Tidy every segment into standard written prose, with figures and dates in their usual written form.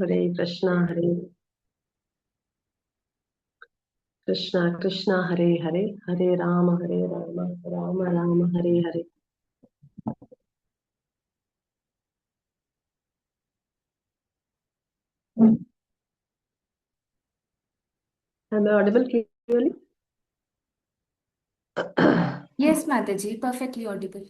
Hare Hare Krishna Krishna Hare Hare Hare Ram Ram Ram Hare Hare. Am I audible clearly? Yes, Mataji, perfectly audible.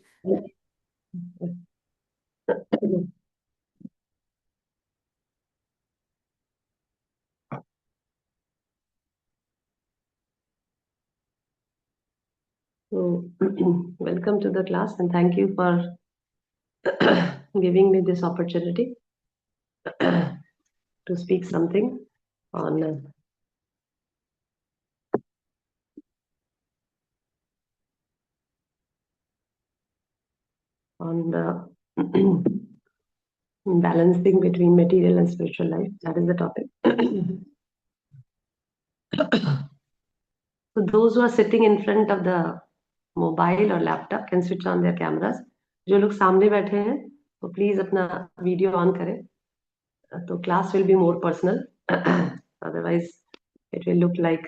So, welcome to the class and thank you for giving me this opportunity to speak something on the balancing between material and spiritual life. That is the topic. So those who are sitting in front of the mobile or laptop can switch on their cameras. जो लोग सामने बैठे हैं तो please अपना video on करें, तो class will be more personal. Otherwise it will look like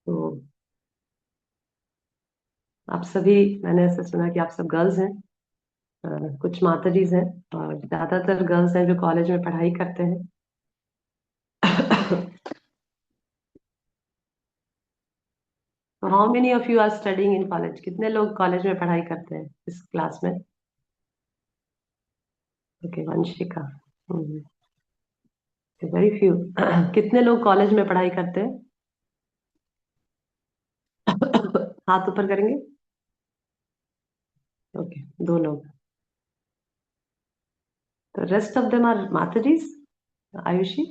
तो आप सभी, मैंने ऐसा सुना कि आप सब गर्ल्स हैं, कुछ माताजीज हैं और ज्यादातर गर्ल्स हैं जो कॉलेज में पढ़ाई करते हैं। How many of you are studying in college? कितने लोग कॉलेज में पढ़ाई करते हैं इस क्लास में? ओके, वंशिका। Very few. कितने लोग कॉलेज में पढ़ाई करते हैं? हाथ ऊपर करेंगे। ओके, दो लोग। तो रेस्ट ऑफ देम आर माताजीज। आयुषी।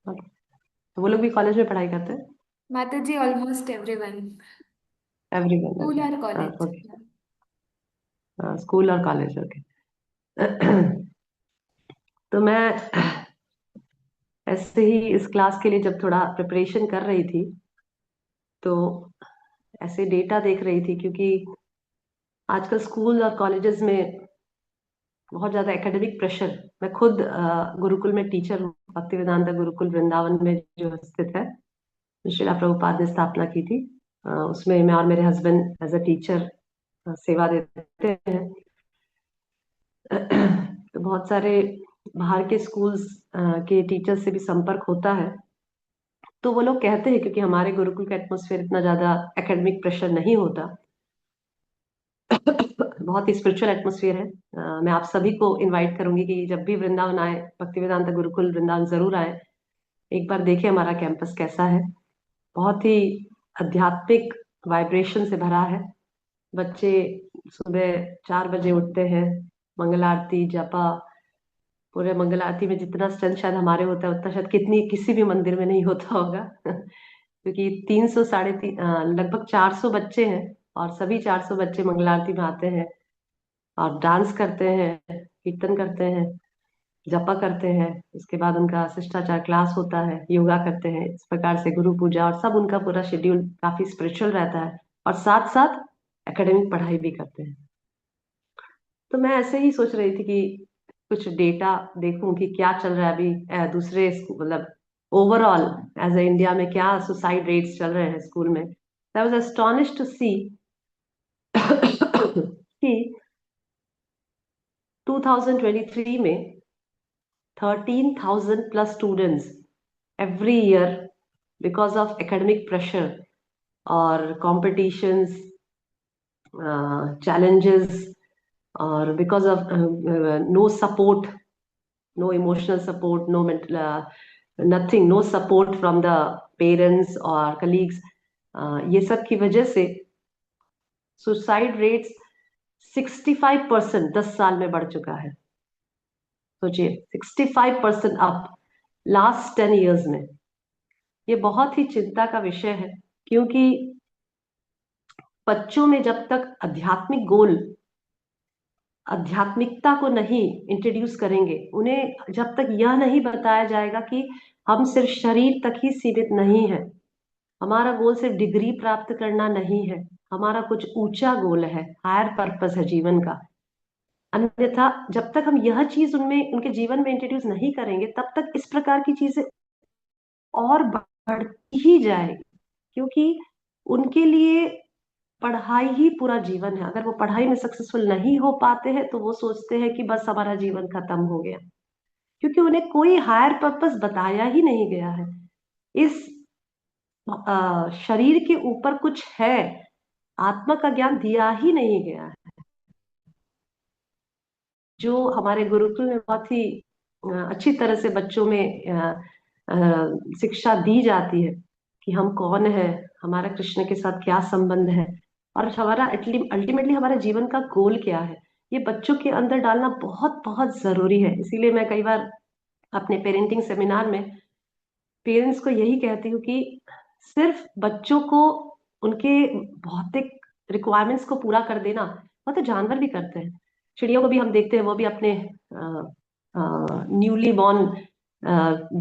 ओके, तो वो लोग भी कॉलेज में पढ़ाई करते हैं? Mataji, almost everyone. Everyone. School okay. or college. Okay, school और कॉलेज। ओके। तो मैं ऐसे ही इस क्लास के लिए जब थोड़ा प्रिपरेशन कर रही थी तो ऐसे डेटा देख रही थी, क्योंकि आजकल स्कूल और कॉलेजेस में बहुत ज्यादा एकेडमिक प्रेशर। मैं खुद गुरुकुल में टीचर हूँ, भक्तिवेदांता गुरुकुल वृंदावन में जो स्थित है, जो श्रीला प्रभुपाद ने स्थापना की थी। उसमें मैं और मेरे हस्बैंड एज अ टीचर सेवा देते हैं। तो बहुत सारे बाहर के स्कूल्स के टीचर्स से भी संपर्क होता है। तो वो लोग कहते हैं, क्योंकि हमारे गुरुकुल का एटमोसफेयर इतना ज्यादा एकेडमिक प्रेशर नहीं होता, बहुत ही स्पिरिचुअल एटमोसफियर है। मैं आप सभी को इनवाइट करूंगी कि जब भी वृंदावन आए, भक्तिवेदांता गुरुकुल वृंदावन जरूर आए, एक बार देखें हमारा कैंपस कैसा है। बहुत ही आध्यात्मिक वाइब्रेशन से भरा है। बच्चे सुबह 4 बजे उठते हैं, मंगल आरती जपा। पूरे मंगल आरती में जितना स्ट्रेंथ शायद हमारे होता है उतना शायद कितनी किसी भी मंदिर में नहीं होता होगा। क्योंकि 300 साढ़े तीन लगभग 400 बच्चे हैं और सभी 400 बच्चे मंगल आरती में आते हैं और डांस करते हैं, कीर्तन करते हैं, जपा करते हैं। उसके बाद उनका शिष्टाचार क्लास होता है, योगा करते हैं, इस प्रकार से गुरु पूजा और सब उनका पूरा शेड्यूल काफी स्पिरिचुअल रहता है। और साथ साथ एकेडमिक पढ़ाई भी करते हैं। तो मैं ऐसे ही सोच रही थी कि कुछ डेटा देखूं कि क्या चल रहा है अभी दूसरे मतलब ओवरऑल एज ए इंडिया में क्या सुसाइड रेट्स चल रहे हैं स्कूल में। आई वाज एस्टोनिश्ड टू सी कि 2023 में 13,000 plus students every year because of academic pressure और competitions, challenges, or because of no support, no emotional support, no mental, nothing, no support from the parents or colleagues, ये सब की वजह से suicide rates 65% 10 साल में बढ़ चुका है। सोचिए, 65% अप लास्ट 10 ईयर्स में। ये बहुत ही चिंता का विषय है, क्योंकि बच्चों में जब तक आध्यात्मिक गोल, आध्यात्मिकता को नहीं इंट्रोड्यूस करेंगे, उन्हें जब तक यह नहीं बताया जाएगा कि हम सिर्फ शरीर तक ही सीमित नहीं है, हमारा गोल सिर्फ डिग्री प्राप्त करना नहीं है, हमारा कुछ ऊंचा गोल है, हायर पर्पस है जीवन का। अन्यथा जब तक हम यह चीज उनमें, उनके जीवन में इंट्रोड्यूस नहीं करेंगे, तब तक इस प्रकार की चीजें और बढ़ती ही जाएगी। क्योंकि उनके लिए पढ़ाई ही पूरा जीवन है। अगर वो पढ़ाई में सक्सेसफुल नहीं हो पाते हैं तो वो सोचते हैं कि बस हमारा जीवन खत्म हो गया, क्योंकि उन्हें कोई हायर पर्पस बताया ही नहीं गया है। इस शरीर के ऊपर कुछ है, आत्मा का ज्ञान दिया ही नहीं गया है। जो हमारे गुरुकुल में बहुत ही अच्छी तरह से बच्चों में शिक्षा दी जाती है कि हम कौन है, हमारा कृष्ण के साथ क्या संबंध है, और हमारा अल्टीमेटली हमारे जीवन का गोल क्या है, ये बच्चों के अंदर डालना बहुत बहुत जरूरी है। इसीलिए मैं कई बार अपने पेरेंटिंग सेमिनार में पेरेंट्स को यही कहती हूँ कि सिर्फ बच्चों को उनके भौतिक रिक्वायरमेंट्स को पूरा कर देना, वो तो जानवर भी करते हैं। चिड़ियों को भी हम देखते हैं, वो भी अपने न्यूली बॉर्न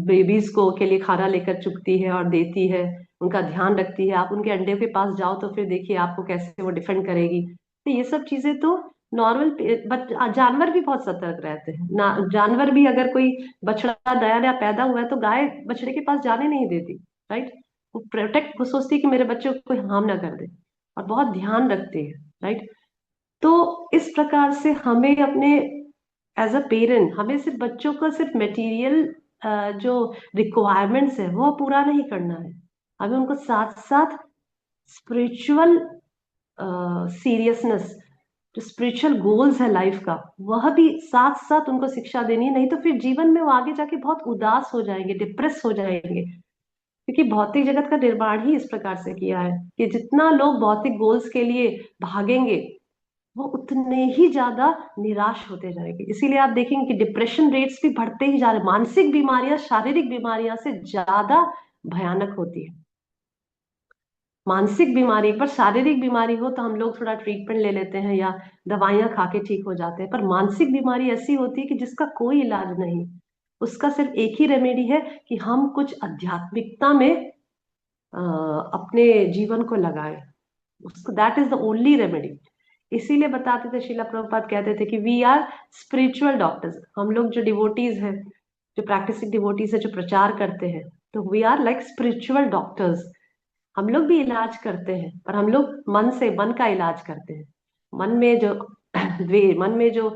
बेबीज को के लिए खाना लेकर चुगती है और देती है, उनका ध्यान रखती है। आप उनके अंडे के पास जाओ तो फिर देखिए आपको कैसे वो डिफेंड करेगी। तो ये सब चीजें तो नॉर्मल, बट जानवर भी बहुत सतर्क रहते हैं ना। जानवर भी अगर कोई बछड़ा नया नया पैदा हुआ है तो गाय बछड़े के पास जाने नहीं देती, राइट। वो प्रोटेक्ट, वो सोचती है कि मेरे बच्चे को कोई हार्म ना कर दे, और बहुत ध्यान रखती है, राइट। तो इस प्रकार से हमें अपने एज अ पेरेंट, हमें सिर्फ बच्चों को सिर्फ मटेरियल जो रिक्वायरमेंट्स है वो पूरा नहीं करना है, हमें उनको साथ साथ स्पिरिचुअल सीरियसनेस, जो स्पिरिचुअल गोल्स है लाइफ का, वह भी साथ साथ उनको शिक्षा देनी है। नहीं तो फिर जीवन में वो आगे जाके बहुत उदास हो जाएंगे, डिप्रेस हो जाएंगे। क्योंकि भौतिक जगत का निर्माण ही इस प्रकार से किया है कि जितना लोग भौतिक गोल्स के लिए भागेंगे, वो उतने ही ज्यादा निराश होते जाएंगे। इसीलिए आप देखेंगे कि डिप्रेशन रेट्स भी बढ़ते ही जा रहे हैं। मानसिक बीमारियां शारीरिक बीमारियां से ज्यादा भयानक होती है। मानसिक बीमारी, एक बार शारीरिक बीमारी हो तो हम लोग थोड़ा ट्रीटमेंट ले लेते हैं या दवाइयां खा के ठीक हो जाते हैं, पर मानसिक बीमारी ऐसी होती है कि जिसका कोई इलाज नहीं। उसका सिर्फ एक ही रेमेडी है कि हम कुछ आध्यात्मिकता में अपने जीवन को लगाए। उसको, that is the only remedy. इसीलिए बताते थे, शिला प्रभुपाद कहते थे कि वी आर स्पिरिचुअल डॉक्टर्स। हम लोग जो डिवोटीज हैं, जो प्रैक्टिसिंग डिवोटीज है, जो प्रचार करते हैं, तो we are like spiritual doctors. हम लोग भी इलाज करते हैं, पर हम लोग मन से, मन का इलाज करते हैं। मन में जो मन में जो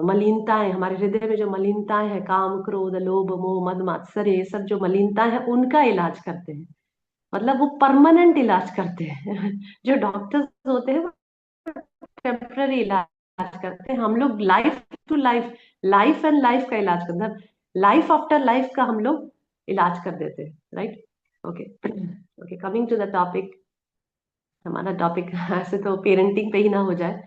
मलिनताएं, हमारे हृदय में जो मलिनताएं हैं, काम क्रोध लोभ मोह मद मात्सर्य, ये सब जो मलिनताएं हैं, उनका इलाज करते हैं। मतलब वो परमानेंट इलाज करते हैं। जो डॉक्टर्स होते हैं वो टेम्पररी इलाज करते हैं, हम लोग life to life, life and life का इलाज करते हैं। लाइफ आफ्टर लाइफ का हम लोग इलाज कर देते हैं, right. Okay, okay, coming to the topic. हमारा टॉपिक ऐसे तो पेरेंटिंग पे ही ना हो जाए।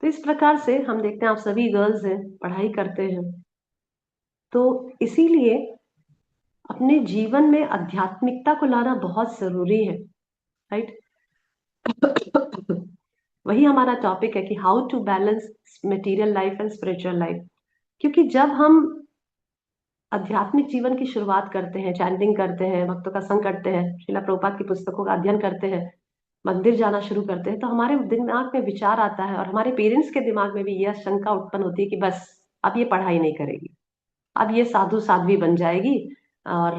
तो इस प्रकार से हम देखते हैं, आप सभी गर्ल्स हैं, पढ़ाई करते हैं, तो इसीलिए अपने जीवन में आध्यात्मिकता को लाना बहुत जरूरी है, राइट। वही हमारा टॉपिक है कि how to balance material life and spiritual life. क्योंकि जब हम आध्यात्मिक जीवन की शुरुआत करते हैं, चैंटिंग करते हैं, भक्तों का संग करते हैं, श्रीला प्रभुपाद की पुस्तकों का अध्ययन करते हैं, मंदिर जाना शुरू करते हैं, तो हमारे दिमाग में विचार आता है, और हमारे पेरेंट्स के दिमाग में भी यह शंका उत्पन्न होती है कि बस अब ये पढ़ाई नहीं करेगी, अब ये साधु साध्वी बन जाएगी, और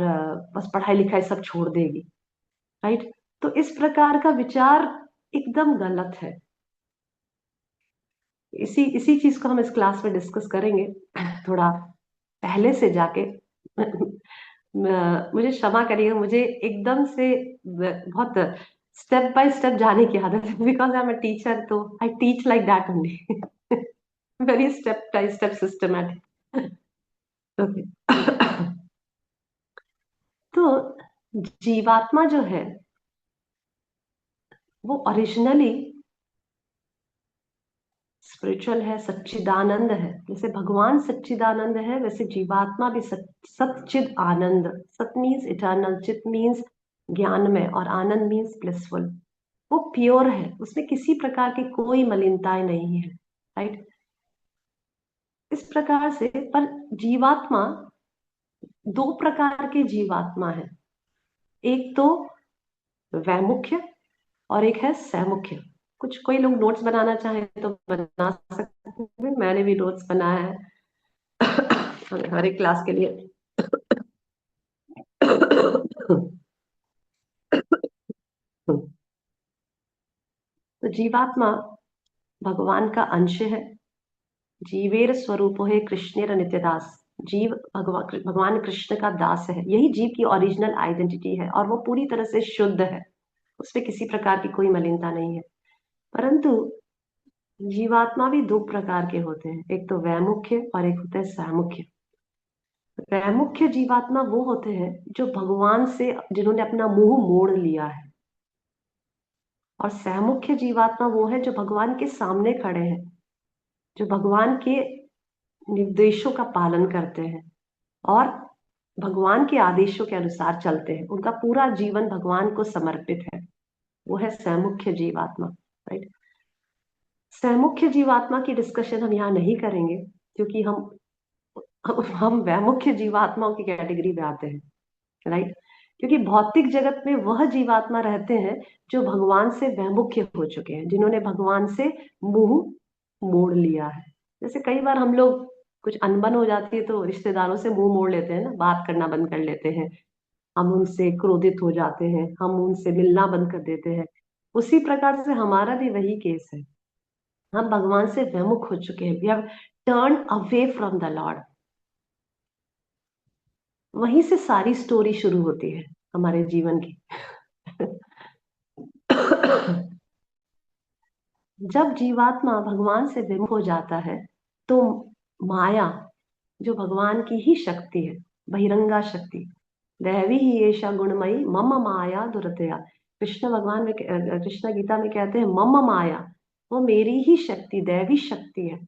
बस पढ़ाई लिखाई सब छोड़ देगी, राइट। तो इस प्रकार का विचार एकदम गलत है। इसी इसी चीज को हम इस क्लास में डिस्कस करेंगे, थोड़ा पहले से जाके। मुझे क्षमा करिएगा, मुझे एकदम से बहुत स्टेप बाय स्टेप जाने की आदत है, because I am a teacher, तो I teach like that only. Very step by step systematic. Okay. तो जीवात्मा जो है वो ओरिजिनली स्पिरिचुअल है, सच्चिदानंद है। जैसे भगवान सच्चिदानंद है, वैसे जीवात्मा भी सच्चिद आनंद। सत मीन्स इटर्नल, चित मीन्स ज्ञानमय, और आनंद मीन्स ब्लिसफुल। वो प्योर है, उसमें किसी प्रकार की कोई मलिनताएं नहीं है। राइट। इस प्रकार से, पर जीवात्मा, दो प्रकार के जीवात्मा है। एक तो वैमुख्य और एक है सैमुख्य। कुछ कोई लोग नोट्स बनाना चाहे तो बना सकते हैं, मैंने भी नोट्स बनाया है हर एक क्लास के लिए। तो जीवात्मा भगवान का अंश है। जीवेर स्वरूपो है कृष्णेर नित्यदास। जीव भगवान कृष्ण का दास है, यही जीव की ओरिजिनल आइडेंटिटी है, और वो पूरी तरह से शुद्ध है, उसमें किसी प्रकार की कोई मलिनता नहीं है। परंतु जीवात्मा भी दो प्रकार के होते हैं, एक तो वैमुख्य और एक होता है सैमुख्य। वैमुख्य जीवात्मा वो होते हैं जो भगवान से, जिन्होंने अपना मुंह मोड़ लिया है। और सैमुख्य जीवात्मा वो है जो भगवान के सामने खड़े हैं, जो भगवान के निर्देशों का पालन करते हैं और भगवान के आदेशों के अनुसार चलते हैं, उनका पूरा जीवन भगवान को समर्पित है। वो है सैमुख्य जीवात्मा। राइट। सैमुख्य जीवात्मा की डिस्कशन हम यहाँ नहीं करेंगे, क्योंकि हम वैमुख्य जीवात्माओं की कैटेगरी में आते हैं। राइट। क्योंकि भौतिक जगत में वह जीवात्मा रहते हैं जो भगवान से वैमुख्य हो चुके हैं, जिन्होंने भगवान से मुंह मोड़ लिया है। जैसे कई बार हम लोग, कुछ अनबन हो जाती है तो रिश्तेदारों से मुंह मोड़ लेते हैं ना, बात करना बंद कर लेते हैं, हम उनसे क्रोधित हो जाते हैं, हम उनसे मिलना बंद कर देते हैं। उसी प्रकार से हमारा भी वही केस है। हम भगवान से विमुख हो चुके हैं, we have turn away from the Lord. वहीं से सारी स्टोरी शुरू होती है हमारे जीवन की। जब जीवात्मा भगवान से विमुख हो जाता है तो माया, जो भगवान की ही शक्ति है, बहिरंगा शक्ति, दैवी ही ऐशा गुणमयी मम माया दुरतया। कृष्ण भगवान में, कृष्ण गीता में कहते हैं मम माया, वो मेरी ही शक्ति, दैवी शक्ति है।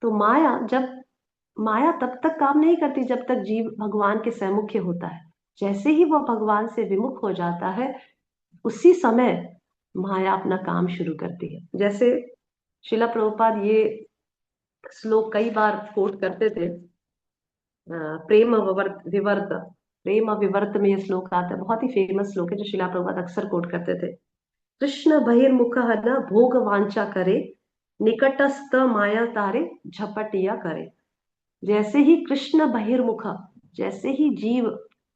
तो माया तब तक काम नहीं करती जब तक जीव भगवान के सम्मुख होता है। जैसे ही वो भगवान से विमुख हो जाता है, उसी समय माया अपना काम शुरू करती है। जैसे शिला प्रभुपाद ये श्लोक कई बार कोट करते थे, प्रेम विवर्त, प्रेम विवर्त में ये श्लोक आता है, बहुत ही फेमस श्लोक है जो शिला प्रभुपाद अक्सर कोट करते थे। कृष्ण बहिर्मुख न भोग वांछा करे, निकटस्थ माया तारे झपटिया करे। जैसे ही कृष्ण बहिर्मुख, जैसे ही जीव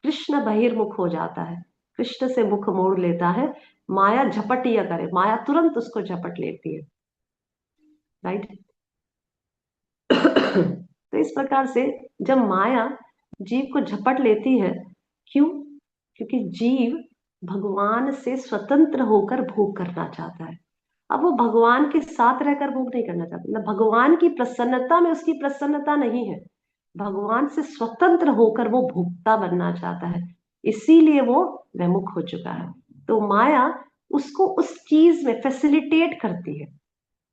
कृष्ण बहिर्मुख हो जाता है, कृष्ण से मुख मोड़ लेता है, माया झपटिया करे, माया तुरंत उसको झपट लेती है। राइट। तो इस प्रकार से जब माया जीव को झपट लेती है, क्यों? क्योंकि जीव भगवान से स्वतंत्र होकर भोग करना चाहता है। अब वो भगवान के साथ रहकर भोग नहीं करना चाहता, मतलब भगवान की प्रसन्नता में उसकी प्रसन्नता नहीं है, भगवान से स्वतंत्र होकर वो भोक्ता बनना चाहता है, इसीलिए वो विमुख हो चुका है। तो माया उसको उस चीज में फैसिलिटेट करती है,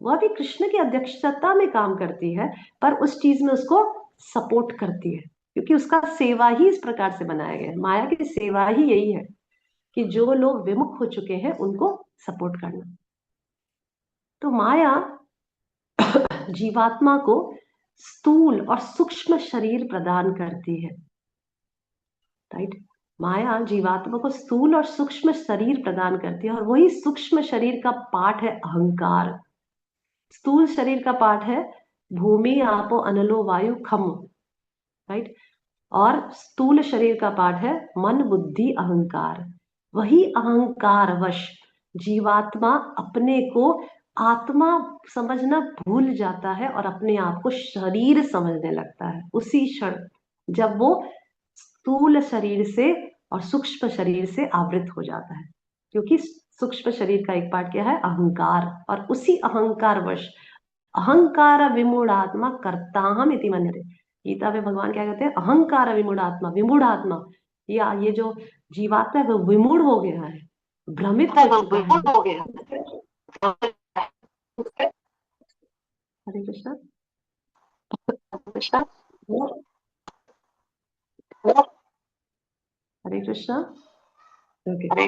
वह भी कृष्ण की अध्यक्षता में काम करती है, पर उस चीज में उसको सपोर्ट करती है, क्योंकि उसका सेवा ही इस प्रकार से बनाया गया है। माया की सेवा ही यही है कि जो लोग विमुख हो चुके हैं उनको सपोर्ट करना। तो माया जीवात्मा को स्थूल और सूक्ष्म शरीर प्रदान करती है। राइट। माया जीवात्मा को स्थूल और सूक्ष्म शरीर प्रदान करती है, और वही सूक्ष्म शरीर का पार्ट है अहंकार। स्थूल शरीर का पार्ट है भूमि आपो अनलो वायु खम। राइट। और स्थूल शरीर का पार्ट है मन बुद्धि अहंकार। वही अहंकार वश जीवात्मा अपने को आत्मा समझना भूल जाता है और अपने आप को शरीर समझने लगता है उसी क्षण, जब वो स्थूल शरीर से और सूक्ष्म शरीर से आवृत हो जाता है। क्योंकि सूक्ष्म शरीर का एक पार्ट क्या है? अहंकार। और उसी अहंकार वश अहंकार विमूढ़ात्मा कर्ताहम इति मन्यते। गीता में भगवान क्या कहते हैं? अहंकार विमूढ़ात्मा, विमूढ़ात्मा, या ये जो जीवात्मा है वो विमूढ़ हो गया है, भ्रमित हो चुका है। हरे कृष्णा। कृष्णा। हरे कृष्णा। ओके।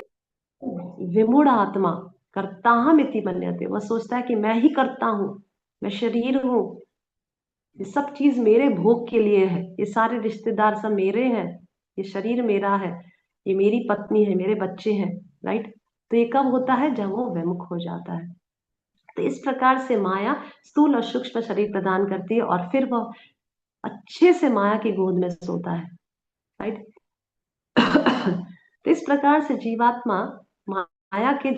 विमूढ़ आत्मा कर्ताहमिति मन्यते, वह सोचता है कि मैं ही करता हूँ, मैं शरीर हूँ, ये सब चीज मेरे भोग के लिए है, ये सारे रिश्तेदार सब मेरे हैं, ये शरीर मेरा है, ये मेरी पत्नी है, मेरे बच्चे हैं। राइट। तो ये कब होता है? जब वो विमुख हो जाता है। तो इस प्रकार से माया स्थूल और सूक्ष्म शरीर प्रदान करती है और फिर वह अच्छे से माया की गोद में सोता है। राइट। तो इस प्रकार से जीवात्मा माया के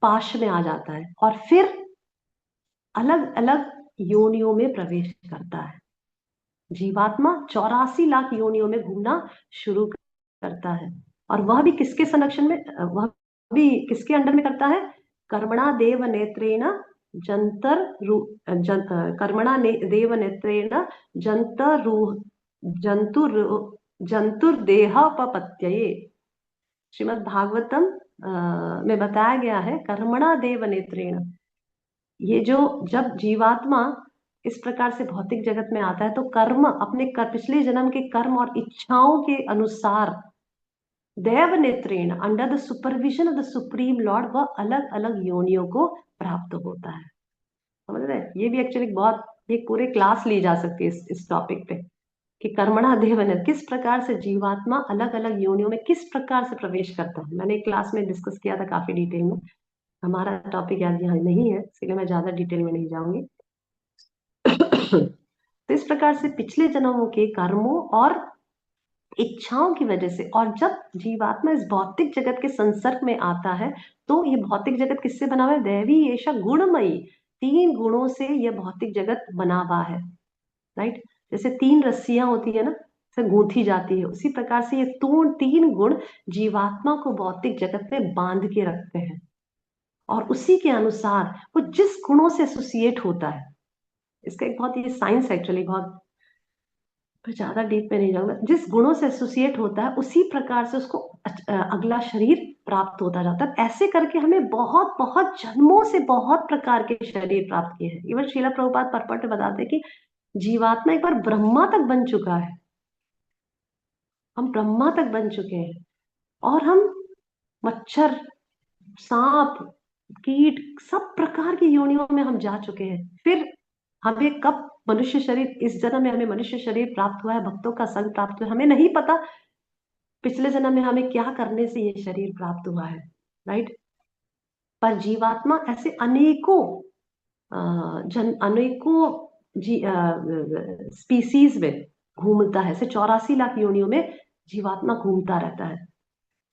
पाश में आ जाता है और फिर अलग अलग योनियों में प्रवेश करता है। जीवात्मा 84 लाख योनियों में घूमना शुरू करता है और वह भी किसके संरक्षण में, वह भी किसके अंडर में करता है? कर्मणा देव नेत्रेण जंतर कर्मणा देव नेत्रेण जंतरु जंतुर जंतुर्देहपपत्यये। श्रीमद् भागवतम में बताया गया है कर्मणा देव नेत्रेण। ये जो जब जीवात्मा इस प्रकार से भौतिक जगत में आता है तो कर्म अपने पिछले जन्म के कर्म और इच्छाओं के अनुसार देव नेत्रेण under the supervision of the supreme lord वह अलग अलग योनियों को प्राप्त होता है। समझ रहे हैं? ये भी एक्चुअली बहुत एक पूरे क्लास ली जा सकती है इस टॉपिक पे कि कर्मणा देवन, किस प्रकार से जीवात्मा अलग अलग योनियों में किस प्रकार से प्रवेश करता है। मैंने एक क्लास में डिस्कस किया था काफी डिटेल में, हमारा टॉपिक आज यहाँ नहीं है इसलिए मैं ज्यादा डिटेल में नहीं जाऊंगी। तो इस प्रकार से पिछले जन्मों के कर्मों और इच्छाओं की वजह से, और जब जीवात्मा इस भौतिक जगत के संसर्ग में आता है तो ये भौतिक जगत किससे बना हुआ है? दैवी ऐसा गुणमयी 3 गुणों से यह भौतिक जगत बना हुआ है। राइट। जैसे 3 रस्सियां होती है ना, से गूंथी जाती है, उसी प्रकार से ये 3 गुण जीवात्मा को भौतिक जगत में बांध के रखते हैं और उसी के अनुसार वो जिस गुणों से एसोसिएट होता है, इसका एक बहुत ये साइंस एक्चुअली बहुत, पर ज्यादा डीप में नहीं जाऊंगा, जिस गुणों से एसोसिएट होता है उसी प्रकार से उसको अगला शरीर प्राप्त होता जाता है। ऐसे करके हमें बहुत बहुत जन्मों से बहुत प्रकार के शरीर प्राप्त किए हैं। इवन श्रीला प्रभुपाद परपट बताते हैं कि जीवात्मा एक बार ब्रह्मा तक बन चुका है, हम ब्रह्मा तक बन चुके हैं और हम मच्छर, सांप, कीट, सब प्रकार की योनियों में हम जा चुके हैं। फिर हमें कब मनुष्य शरीर, इस जन्म में हमें मनुष्य शरीर प्राप्त हुआ है, भक्तों का संग प्राप्त हुआ है, हमें नहीं पता पिछले जन्म में हमें क्या करने से ये शरीर प्राप्त हुआ है। राइट। पर जीवात्मा ऐसे अनेकों अनेकों स्पीसीज में घूमता है, ऐसे 84 लाख योनियों में जीवात्मा घूमता रहता है।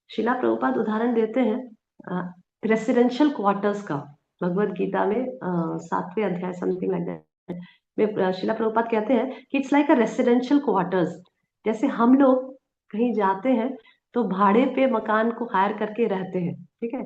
शिला प्रभुपाद उदाहरण देते हैं रेसिडेंशियल क्वार्टर्स का, भगवत गीता में 7वें अध्याय समथिंग लाइक दैट में शिला प्रभुपाद कहते हैं कि it's like a residential quarters. जैसे हम लोग कहीं जाते हैं तो भाड़े पे मकान को हायर करके रहते हैं, ठीक है,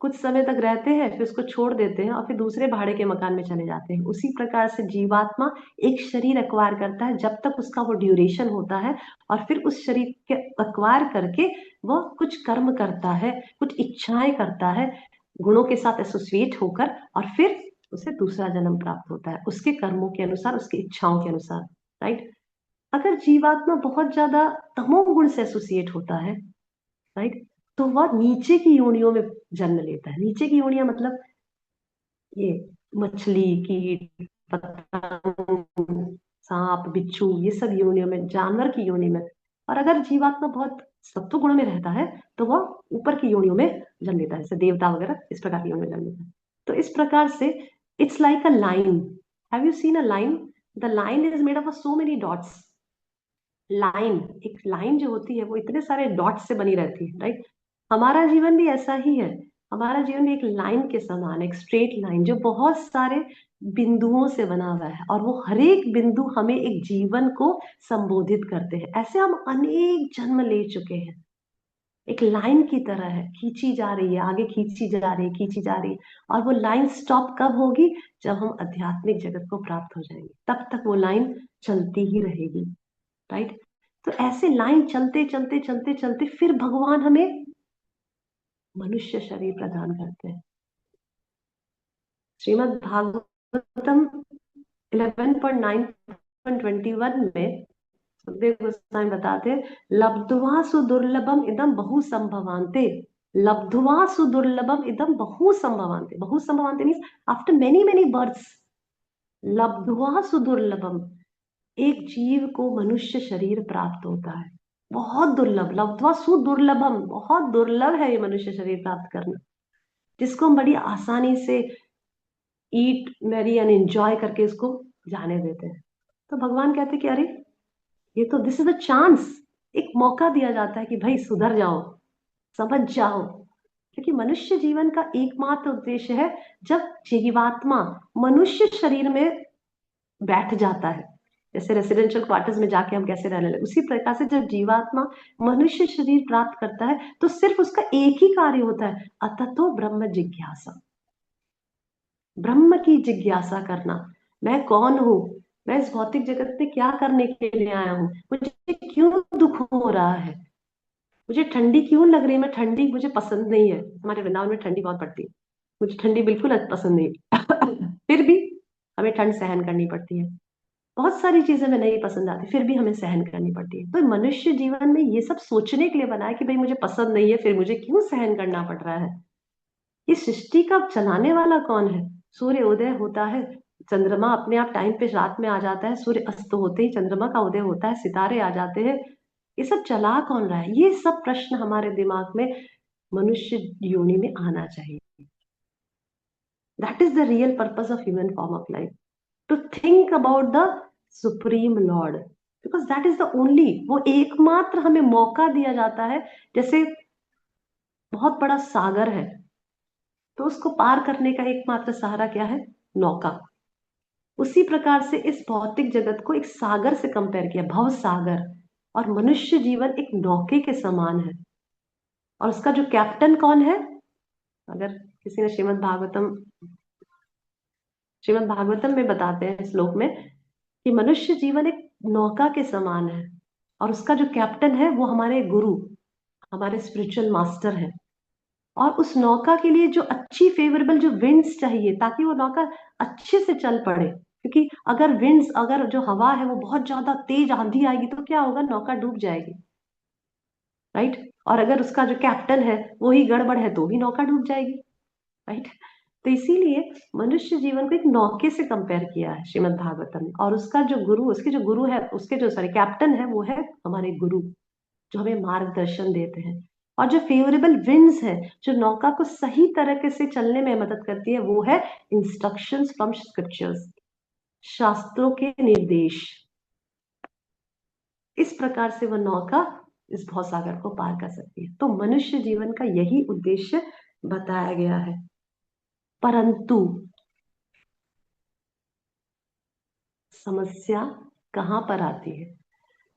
कुछ समय तक रहते हैं फिर उसको छोड़ देते हैं और फिर दूसरे भाड़े के मकान में चले जाते हैं। उसी प्रकार से जीवात्मा एक शरीर एक्वायर करता है जब तक उसका वो ड्यूरेशन होता है और फिर उस शरीर के एक्वायर करके वह कुछ कर्म करता है, कुछ इच्छाएं करता है, गुणों के साथ एसोसिएट होकर, और फिर उसे दूसरा जन्म प्राप्त होता है उसके कर्मों के अनुसार, उसकी इच्छाओं के अनुसार। राइट। अगर जीवात्मा बहुत ज्यादा तमोगुण से एसोसिएट होता है, राइट, तो वह नीचे की योनियों में जन्म लेता है। नीचे की योनियां मतलब ये मछली, कीट, पतंग, सांप, बिच्छू, ये सब योनियों में, जानवर की योनि में। और अगर जीवात्मा बहुत सत्व गुण में रहता है तो वह ऊपर की योनियों में जन्म लेता है, जैसे देवता वगैरह इस प्रकार की योनि में जन्म लेता है। तो इस प्रकार से it's like a line. Have you seen a line? The line is made of so many dots. Line, एक लाइन जो होती है वो इतने सारे डॉट्स से बनी रहती है। राइट। हमारा जीवन भी ऐसा ही है। हमारा जीवन भी एक लाइन के समान, एक स्ट्रेट लाइन जो बहुत सारे बिंदुओं से बना हुआ है और वो हर एक बिंदु हमें एक जीवन को संबोधित करते हैं। ऐसे हम अनेक जन्म ले चुके हैं, एक लाइन की तरह है, खींची जा रही है, आगे खींची जा रही है, खींची जा रही है। और वो लाइन स्टॉप कब होगी? जब हम आध्यात्मिक जगत को प्राप्त हो जाएंगे, तब तक वो लाइन चलती ही रहेगी। राइट। तो ऐसे लाइन चलते चलते चलते चलते फिर भगवान हमें मनुष्य शरीर प्रदान करते हैं। श्रीमद् भागवतम 11.9.21 में सुखदेव गोस्वामी बताते हैं, लब्ध्वा सुदुर्लभम इदम बहु संभवान्ते। लब्ध्वा सुदुर्लभम इदम बहु संभवान्ते। बहु संभवान्ते means after many many births. लब्ध्वा सुदुर्लभम, एक जीव को मनुष्य शरीर प्राप्त होता है, बहुत दुर्लभ। लब्ध्वा सुदुर्लभम, बहुत दुर्लभ है ये मनुष्य शरीर प्राप्त करना, जिसको हम बड़ी आसानी से ईट मैरी एंड एंजॉय करके इसको जाने देते हैं। तो भगवान कहते हैं कि अरे ये तो दिस इज अ चांस, एक मौका दिया जाता है कि भाई सुधर जाओ, समझ जाओ। क्योंकि मनुष्य जीवन का एकमात्र उद्देश्य है, जब जीवात्मा मनुष्य शरीर में बैठ जाता है, जैसे रेसिडेंशियल क्वार्टर्स में जाके हम कैसे रहने लगे, उसी प्रकार से जब जीवात्मा मनुष्य शरीर प्राप्त करता है तो सिर्फ उसका एक ही कार्य होता है, अततो ब्रह्म जिज्ञासा, ब्रह्म की जिज्ञासा करना। मैं कौन हूं, मैं इस भौतिक जगत में क्या करने के लिए आया हूँ, मुझे क्यों दुख हो रहा है, मुझे ठंडी क्यों लग रही है, मैं ठंडी मुझे पसंद नहीं है। हमारे वृंदावन में ठंडी बहुत पड़ती है, मुझे ठंडी बिल्कुल पसंद नहीं है। फिर भी हमें ठंड सहन करनी पड़ती है। बहुत सारी चीजें हमें नहीं पसंद आती, फिर भी हमें सहन करनी पड़ती है। तो मनुष्य जीवन में ये सब सोचने के लिए बना है कि भाई मुझे पसंद नहीं है, फिर मुझे क्यों सहन करना पड़ रहा है। ये सृष्टि का चलाने वाला कौन है। सूर्य उदय होता है, चंद्रमा अपने आप टाइम पे रात में आ जाता है, सूर्य अस्त होते ही चंद्रमा का उदय होता है, सितारे आ जाते हैं। ये सब चला कौन रहा है, ये सब प्रश्न हमारे दिमाग में मनुष्य योनि में आना चाहिए। That is the real purpose of human form of life, to think about the supreme Lord, because that is the only, वो एकमात्र हमें मौका दिया जाता है। जैसे बहुत बड़ा सागर है, तो उसको पार करने का एकमात्र सहारा क्या है, नौका। उसी प्रकार से इस भौतिक जगत को एक सागर से कंपेयर किया, भव सागर, और मनुष्य जीवन एक नौके के समान है। और उसका जो कैप्टन कौन है, अगर किसी ने श्रीमद् भागवतम में बताते हैं श्लोक में कि मनुष्य जीवन एक नौका के समान है, और उसका जो कैप्टन है वो हमारे गुरु, हमारे स्पिरिचुअल मास्टर है। और उस नौका के लिए जो अच्छी फेवरेबल जो विंड्स चाहिए, ताकि वो नौका अच्छे से चल पड़े। क्योंकि अगर विंड्स, अगर जो हवा है वो बहुत ज्यादा तेज आंधी आएगी तो क्या होगा, नौका डूब जाएगी, राइट। और अगर उसका जो कैप्टन है वो ही गड़बड़ है तो भी नौका डूब जाएगी, राइट। तो इसीलिए मनुष्य जीवन को एक नौके से कंपेयर किया है श्रीमद् भागवतम में। और उसका जो गुरु, उसके जो गुरु है, उसके जो सॉरी कैप्टन है, वो है हमारे गुरु, जो हमें मार्गदर्शन देते हैं। और जो फेवरेबल विंड्स है, जो नौका को सही तरीके से चलने में मदद करती है, वो है इंस्ट्रक्शंस फ्रॉम स्क्रिप्चर्स, शास्त्रों के निर्देश। इस प्रकार से वह नौका इस भवसागर को पार कर सकती है। तो मनुष्य जीवन का यही उद्देश्य बताया गया है। परंतु समस्या कहाँ पर आती है,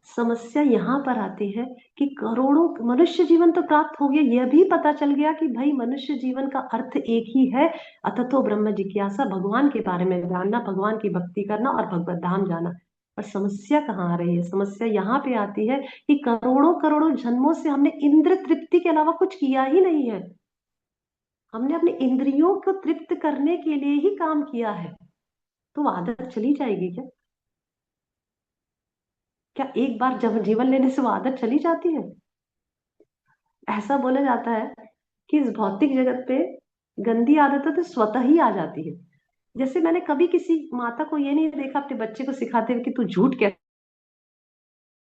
समस्या यहाँ पर आती है कि करोड़ों मनुष्य जीवन तो प्राप्त हो गया, यह भी पता चल गया कि भाई मनुष्य जीवन का अर्थ एक ही है, अथतो ब्रह्म जिज्ञासा, भगवान के बारे में जानना, भगवान की भक्ति करना और भगवत धाम जाना। पर समस्या कहाँ आ रही है, समस्या यहाँ पे आती है कि करोड़ों करोड़ों जन्मों से हमने इंद्र तृप्ति के अलावा कुछ किया ही नहीं है। हमने अपने इंद्रियों को तृप्त करने के लिए ही काम किया है। तो वो आदत चली जाएगी क्या? क्या एक बार जब जीवन लेने से वो आदत चली जाती है? ऐसा बोला जाता है कि इस भौतिक जगत पे गंदी आदतें तो स्वतः ही आ जाती है। जैसे मैंने कभी किसी माता को ये नहीं देखा अपने बच्चे को सिखाते हुए कि तू झूठ कैसे